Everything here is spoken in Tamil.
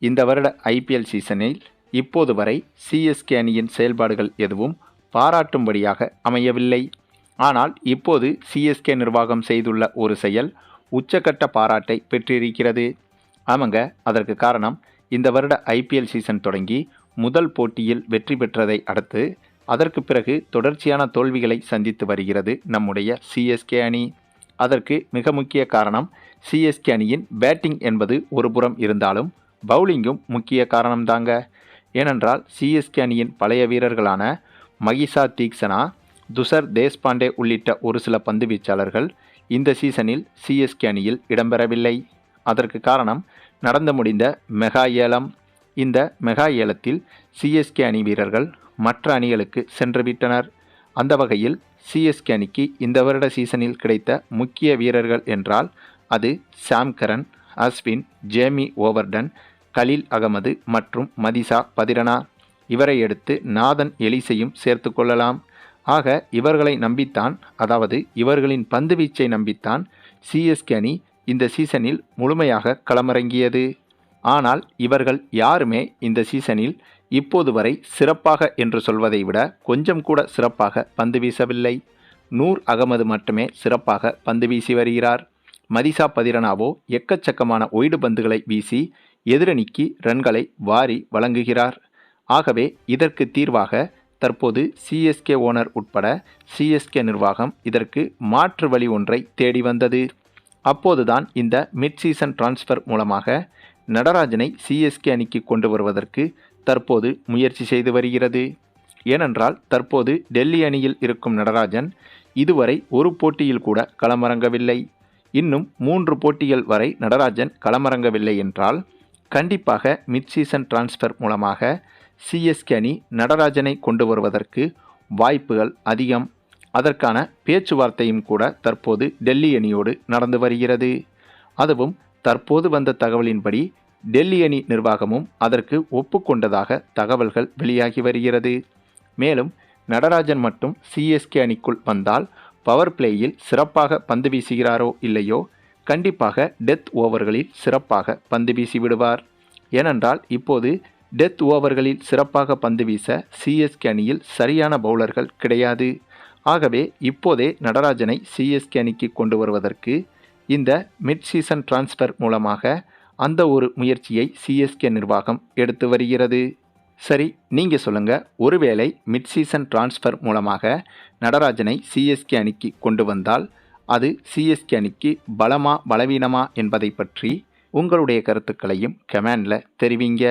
இந்த வருட ஐபிஎல் சீசனில் இப்போது வரை சிஎஸ்கே அணியின் செயல்பாடுகள் எதுவும் பாராட்டும்படியாக அமையவில்லை. ஆனால் இப்போது சிஎஸ்கே நிர்வாகம் செய்துள்ள ஒரு செயல் உச்சக்கட்ட பாராட்டை பெற்றிருக்கிறது. ஆமாங்க, அதற்கு காரணம் இந்த வருட ஐபிஎல் சீசன் தொடங்கி முதல் போட்டியில் வெற்றி பெற்றதை அடுத்து அதற்கு பிறகு தொடர்ச்சியான தோல்விகளை சந்தித்து வருகிறது நம்முடைய சிஎஸ்கே அணி. அதற்கு மிக முக்கிய காரணம் சிஎஸ்கே அணியின் பேட்டிங் என்பது ஒரு புறம் இருந்தாலும் பவுலிங்கும் முக்கிய காரணம்தாங்க. ஏனென்றால் சிஎஸ்கே அணியின் பழைய வீரர்களான மகிஷா தீக்ஷனா, துஷர் தேஷ்பாண்டே உள்ளிட்ட ஒரு சில பந்து வீச்சாளர்கள் இந்த சீசனில் சிஎஸ்கே அணியில் இடம்பெறவில்லை. அதற்கு காரணம் நடந்து முடிந்த மெகா ஏலம். இந்த மெகா ஏலத்தில் சிஎஸ்கே அணி வீரர்கள் மற்ற அணிகளுக்கு சென்றுவிட்டனர். அந்த வகையில் சிஎஸ்கே அணிக்கு இந்த வருட சீசனில் கிடைத்த முக்கிய வீரர்கள் என்றால் அது சாம் கரன், அஸ்வின், ஜேமி ஓவர்டன், கலீல் அகமது மற்றும் மதிசா பதிரனா. இவரை எடுத்து நாதன் எலிசையும் சேர்த்து கொள்ளலாம். ஆக இவர்களை நம்பித்தான், அதாவது இவர்களின் பந்து வீச்சை நம்பித்தான் சிஎஸ்கே அணி இந்த சீசனில் முழுமையாக களமிறங்கியது. ஆனால் இவர்கள் யாருமே இந்த சீசனில் இப்போது வரை சிறப்பாக என்று சொல்வதை விட கொஞ்சம் கூட சிறப்பாக பந்து வீசவில்லை. நூர் அகமது மட்டுமே சிறப்பாக பந்து வீசி வருகிறார். மதிசா பதிரனாவோ எக்கச்சக்கமான ஒய்டு பந்துகளை வீசி எதிரணிக்கு ரன்களை வாரி வழங்குகிறார். ஆகவே இதற்கு தீர்வாக தற்போது சிஎஸ்கே ஓனர் உட்பட சிஎஸ்கே நிர்வாகம் இதற்கு மாற்று வழி ஒன்றை தேடி வந்தது. அப்போதுதான் இந்த மிட் சீசன் டிரான்ஸ்ஃபர் மூலமாக நடராஜனை சிஎஸ்கே அணிக்கு கொண்டு வருவதற்கு தற்போது முயற்சி செய்து வருகிறது. ஏனென்றால் தற்போது டெல்லி அணியில் இருக்கும் நடராஜன் இதுவரை ஒரு போட்டியில் கூட களமிறங்கவில்லை. இன்னும் 3 போட்டிகள் வரை நடராஜன் களமிறங்கவில்லை என்றால் கண்டிப்பாக மிட் சீசன் டிரான்ஸ்ஃபர் மூலமாக சிஎஸ்கே அணி நடராஜனை கொண்டு வருவதற்கு வாய்ப்புகள் அதிகம். அதற்கான பேச்சுவார்த்தையும் கூட தற்போது டெல்லி அணியோடு நடந்து வருகிறது. அதுவும் தற்போது வந்த தகவலின்படி டெல்லி அணி நிர்வாகமும் அதற்கு ஒப்புக்கொண்டதாக தகவல்கள் வெளியாகி வருகிறது. மேலும் நடராஜன் மட்டும் சிஎஸ்கே அணிக்குள் வந்தால் பவர் பிளேயில் சிறப்பாக பந்து வீசுகிறாரோ இல்லையோ கண்டிப்பாக டெத் ஓவர்களில் சிறப்பாக பந்து வீசி விடுவார். ஏனென்றால் இப்போது டெத் ஓவர்களில் சிறப்பாக பந்து வீச சிஎஸ்கே அணியில் சரியான பவுலர்கள் கிடையாது. ஆகவே இப்போதே நடராஜனை சிஎஸ்கே அணிக்கு கொண்டு வருவதற்கு இந்த மிட் சீசன் டிரான்ஸ்ஃபர் மூலமாக அந்த ஒரு முயற்சியை சிஎஸ்கே நிர்வாகம் எடுத்து வருகிறது. சரி, நீங்கள் சொல்லுங்கள், ஒருவேளை மிட் சீசன் டிரான்ஸ்ஃபர் மூலமாக நடராஜனை சிஎஸ்கே அணிக்கு கொண்டு வந்தால் அது சிஎஸ்கே அணிக்கு பலமா பலவீனமா என்பதை பற்றி உங்களுடைய கருத்துக்களையும் கமெண்டில் தெரிவிங்க.